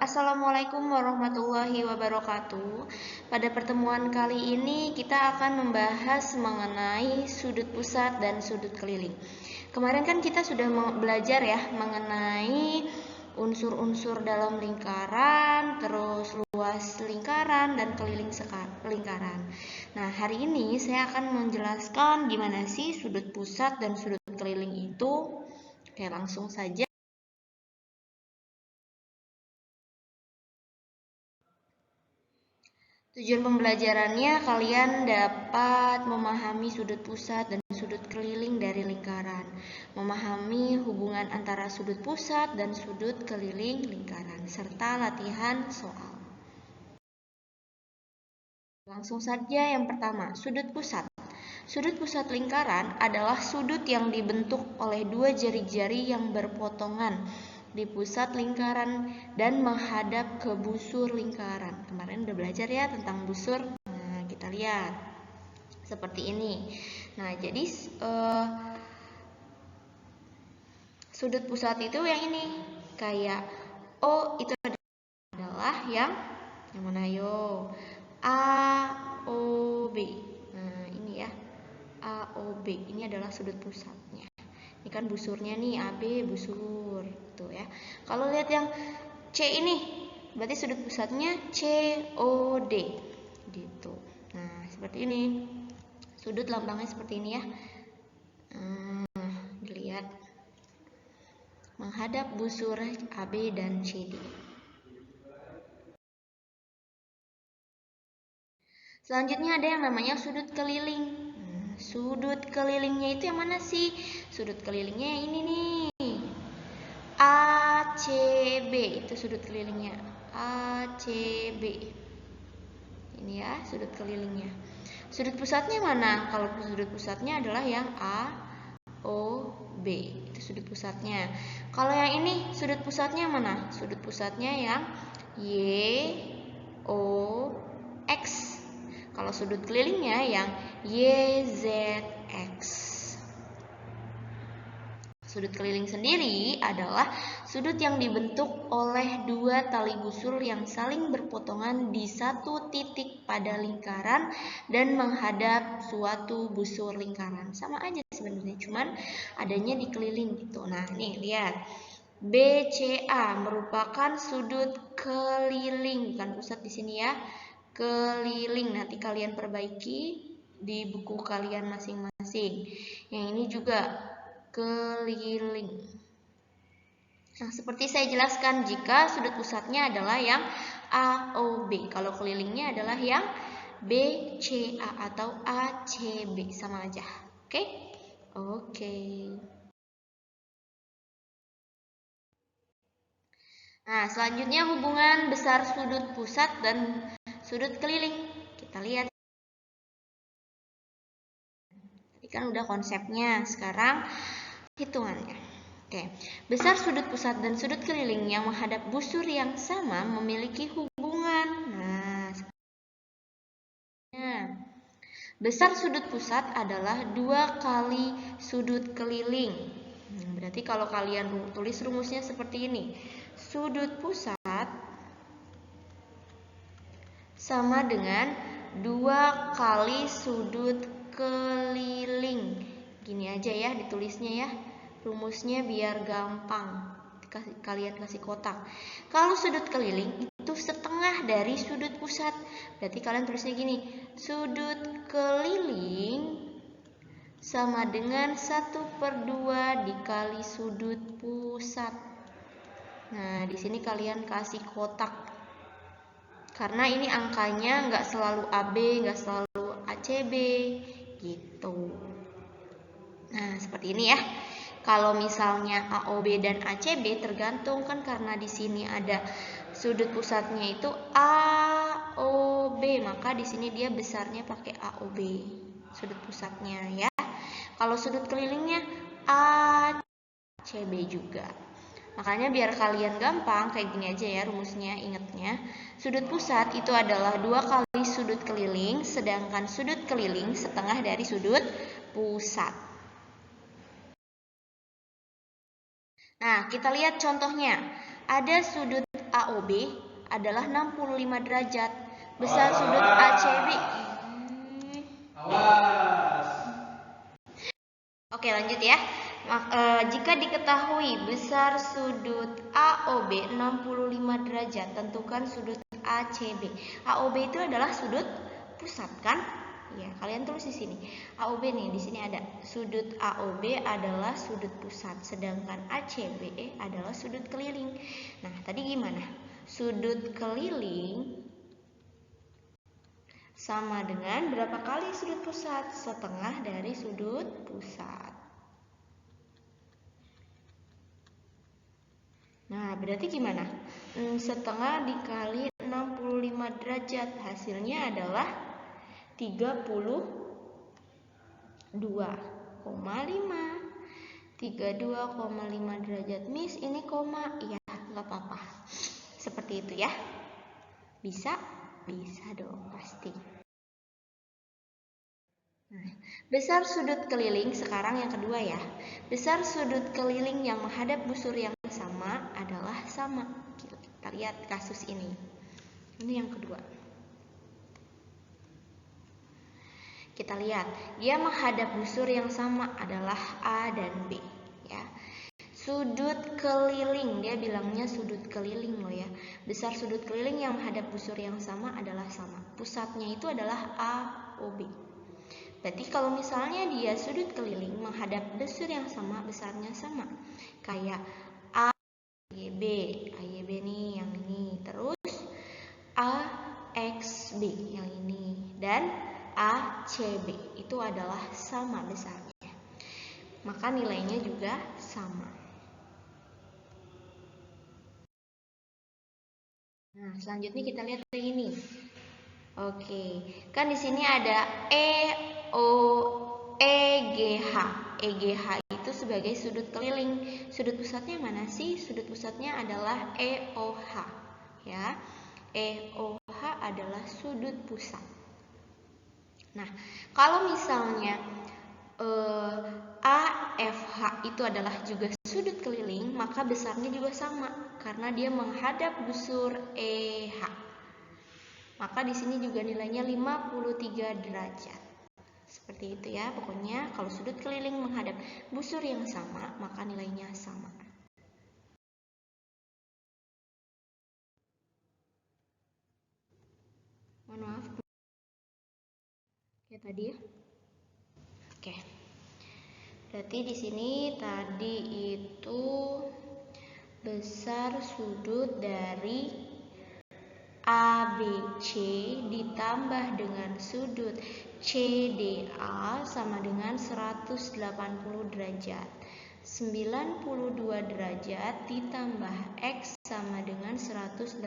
Assalamualaikum warahmatullahi wabarakatuh. Pada pertemuan kali ini kita akan membahas mengenai sudut pusat dan sudut keliling. Kemarin kan kita sudah belajar ya mengenai unsur-unsur dalam lingkaran, terus luas lingkaran dan keliling lingkaran. Nah, hari ini saya akan menjelaskan gimana sih sudut pusat dan sudut keliling itu. Oke, langsung saja. Tujuan pembelajarannya kalian dapat memahami sudut pusat dan sudut keliling dari lingkaran, memahami hubungan antara sudut pusat dan sudut keliling lingkaran, serta latihan soal. Langsung saja yang pertama, sudut pusat. Sudut pusat lingkaran adalah sudut yang dibentuk oleh dua jari-jari yang berpotongan di pusat lingkaran dan menghadap ke busur lingkaran. Kemarin udah belajar ya tentang busur. Nah, kita lihat seperti ini. Nah, jadi sudut pusat itu yang ini. Kayak O itu adalah yang mana yo? A, O, B. Nah, ini ya. A, O, B. Ini adalah sudut pusatnya. Ini kan busurnya nih, AB busur, tuh ya. Kalau lihat yang C ini, berarti sudut pusatnya COD, gitu. Nah, seperti ini. Sudut lambangnya seperti ini ya. Dilihat menghadap busur AB dan CD. Selanjutnya ada yang namanya sudut keliling. Sudut kelilingnya itu yang mana sih? Sudut kelilingnya yang ini nih. ACB itu sudut kelilingnya. ACB. Ini ya sudut kelilingnya. Sudut pusatnya mana? Kalau sudut pusatnya adalah yang AOB. Itu sudut pusatnya. Kalau yang ini sudut pusatnya mana? Sudut pusatnya yang YOX. Kalau sudut kelilingnya yang YZX. Sudut keliling sendiri adalah sudut yang dibentuk oleh dua tali busur yang saling berpotongan di satu titik pada lingkaran dan menghadap suatu busur lingkaran. Sama aja sebenarnya, cuman adanya di keliling gitu. Nah, nih lihat. BCA merupakan sudut keliling, bukan pusat di sini ya. Keliling, nanti kalian perbaiki di buku kalian masing-masing. Yang ini juga keliling. Nah, seperti saya jelaskan, jika sudut pusatnya adalah yang AOB, kalau kelilingnya adalah yang BCA atau ACB, sama aja. Oke? Oke. Nah, selanjutnya hubungan besar sudut pusat dan sudut keliling. Kita lihat. Tadi kan udah konsepnya, sekarang hitungannya. Oke. Besar sudut pusat dan sudut keliling yang menghadap busur yang sama memiliki hubungan. Besar sudut pusat adalah 2 kali sudut keliling. Berarti kalau kalian tulis rumusnya seperti ini. Sudut pusat sama dengan 2 kali sudut keliling. Gini aja ya ditulisnya ya. Rumusnya biar gampang. Kalian kasih kotak. Kalau sudut keliling itu setengah dari sudut pusat. Berarti kalian tulisnya gini. Sudut keliling sama dengan 1/2 dikali sudut pusat. Nah, di sini kalian kasih kotak. Karena ini angkanya nggak selalu AB, nggak selalu ACB, gitu. Nah, seperti ini ya. Kalau misalnya AOB dan ACB tergantung kan, karena di sini ada sudut pusatnya itu AOB, maka di sini dia besarnya pakai AOB sudut pusatnya ya. Kalau sudut kelilingnya ACB juga. Makanya biar kalian gampang kayak gini aja ya rumusnya, ingatnya. Sudut pusat itu adalah 2 kali sudut keliling, sedangkan sudut keliling setengah dari sudut pusat. Nah, kita lihat contohnya. Ada sudut AOB adalah 65 derajat. Besar sudut ACB. Oke, lanjut ya. Jika diketahui besar sudut AOB 65 derajat, tentukan sudut ACB. AOB itu adalah sudut pusat kan? Ya, kalian tulis di sini. AOB nih, di sini ada sudut AOB adalah sudut pusat, sedangkan ACB adalah sudut keliling. Nah, tadi gimana? Sudut keliling sama dengan berapa kali sudut pusat? Setengah dari sudut pusat. Nah, berarti gimana? Setengah dikali 65 derajat, hasilnya adalah 32,5. 32,5 derajat. Miss, ini koma. Ya, nggak apa-apa. Seperti itu ya. Bisa? Bisa dong, pasti. Nah, besar sudut keliling, sekarang yang kedua ya. Besar sudut keliling yang menghadap busur yang sama adalah sama. Kita lihat kasus ini. Ini yang kedua. Kita lihat, dia menghadap busur yang sama adalah A dan B ya. Sudut keliling, dia bilangnya sudut keliling loh ya. Besar sudut keliling yang menghadap busur yang sama adalah sama. Pusatnya itu adalah AOB. Berarti kalau misalnya dia sudut keliling menghadap busur yang sama, besarnya sama. Kayak AYB, AYB nih yang ini, terus AXB yang ini, dan ACB itu adalah sama besarnya. Maka nilainya juga sama. Nah, selanjutnya kita lihat ini. Oke, kan di sini ada EGH. EGH itu sebagai sudut keliling. Sudut pusatnya mana sih? Sudut pusatnya adalah EOH. Ya, EOH adalah sudut pusat. Nah, kalau misalnya AFH itu adalah juga sudut keliling, maka besarnya juga sama karena dia menghadap busur EH. Maka di sini juga nilainya 53 derajat. Seperti itu ya, pokoknya kalau sudut keliling menghadap busur yang sama, maka nilainya sama. Mohon maaf. Kayak tadi ya. Oke. Berarti di sini tadi itu besar sudut dari ABC ditambah dengan sudut CDA sama dengan 180 derajat. 92 derajat ditambah X sama dengan 180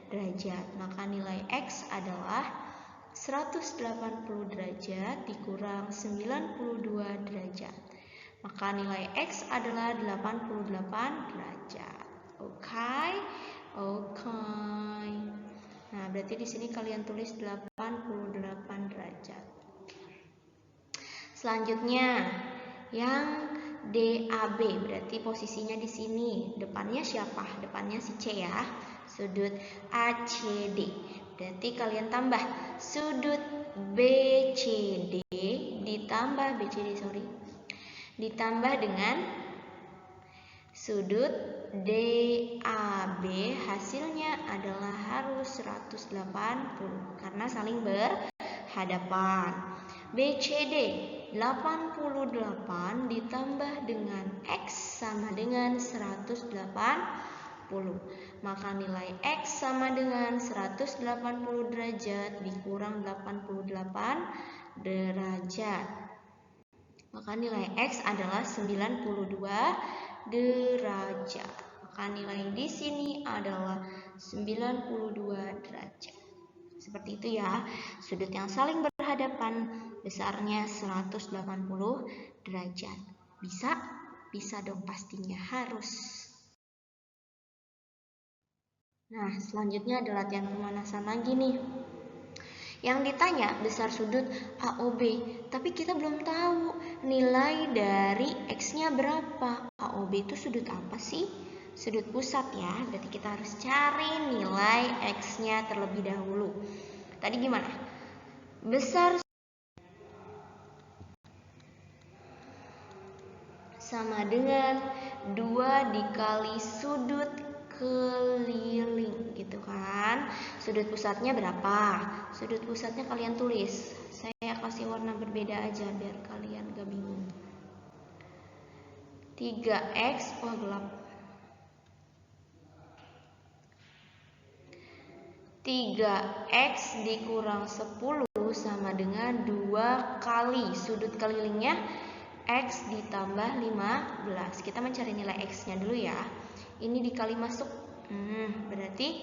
derajat. Maka nilai X adalah 180 derajat dikurang 92 derajat. Maka nilai X adalah 88 derajat. Oke. Nah, berarti di sini kalian tulis 88 derajat. Selanjutnya yang DAB, berarti posisinya di sini. Depannya siapa? Depannya si C ya. Sudut ACD. Berarti kalian tambah sudut BCD ditambah dengan sudut DAB, hasilnya adalah harus 180 karena saling berhadapan. BCD 88 ditambah dengan X sama dengan 180. Maka nilai X sama dengan 180 derajat dikurang 88 derajat. Maka nilai X adalah 92 derajat. Maka nilai di sini adalah 92 derajat. Seperti itu ya. Sudut yang saling berhadapan besarnya 180 derajat. Bisa? Bisa dong pastinya, harus. Nah, selanjutnya ada latihan pemanasan lagi nih. Yang ditanya besar sudut AOB, tapi kita belum tahu nilai dari X-nya berapa. AOB itu sudut apa sih? sudut pusat ya. Berarti kita harus cari nilai X-nya terlebih dahulu. Tadi gimana? Besar sama dengan 2 dikali sudut keliling gitu kan. Sudut pusatnya berapa? Sudut pusatnya kalian tulis. Saya kasih warna berbeda aja biar kalian gak bingung. 3X, wah gelap. 3X dikurang 10 sama dengan 2 kali sudut kelilingnya X ditambah 15. Kita mencari nilai X-nya dulu ya. Ini dikali masuk. Berarti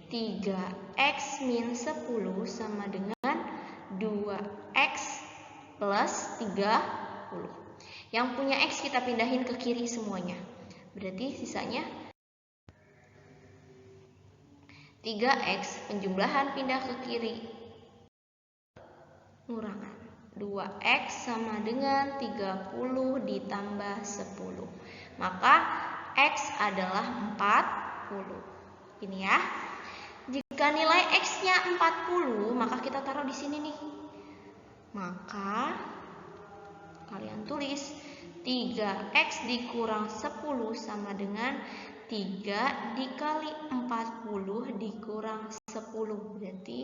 3X min 10 sama dengan 2X plus 30. Yang punya X kita pindahin ke kiri semuanya. Berarti sisanya 3X penjumlahan pindah ke kiri. Ngurangan. 2X sama dengan 30 ditambah 10. Maka X adalah 40. Ini ya. Jika nilai X-nya 40, maka kita taruh di sini nih. Maka kalian tulis 3X dikurang 10 sama dengan 3 dikali 40 dikurang 10. Berarti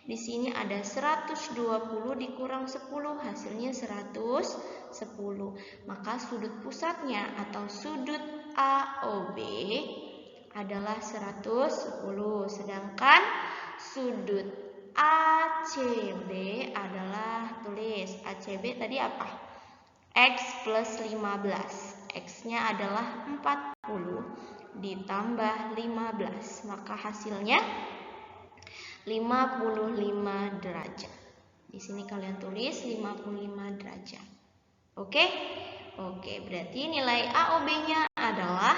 di sini ada 120 dikurang 10, hasilnya 110. Maka sudut pusatnya atau sudut AOB adalah 110. Sedangkan sudut ACB adalah, tulis ACB tadi apa? X plus 15. X-nya adalah 40 ditambah 15. Maka hasilnya 55 derajat. Di sini kalian tulis 55 derajat. Oke? Oke, berarti nilai AOB-nya adalah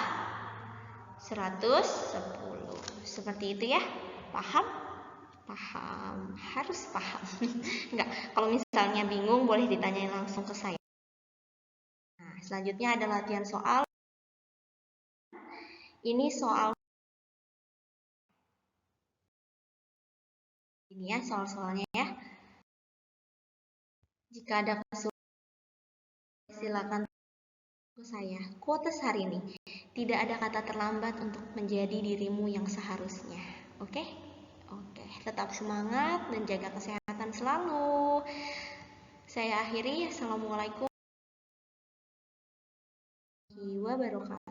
110. Seperti itu ya. Paham? Paham. Harus paham. Enggak, kalau misalnya bingung boleh ditanyain langsung ke saya. Nah, selanjutnya ada latihan soal. Ini soal ini ya, soal-soalnya ya. Jika ada kesulitan silakan ke saya. Quotes hari ini, tidak ada kata terlambat untuk menjadi dirimu yang seharusnya. Oke? Oke, tetap semangat dan jaga kesehatan selalu. Saya akhiri. Assalamualaikum warahmatullahi wabarakatuh.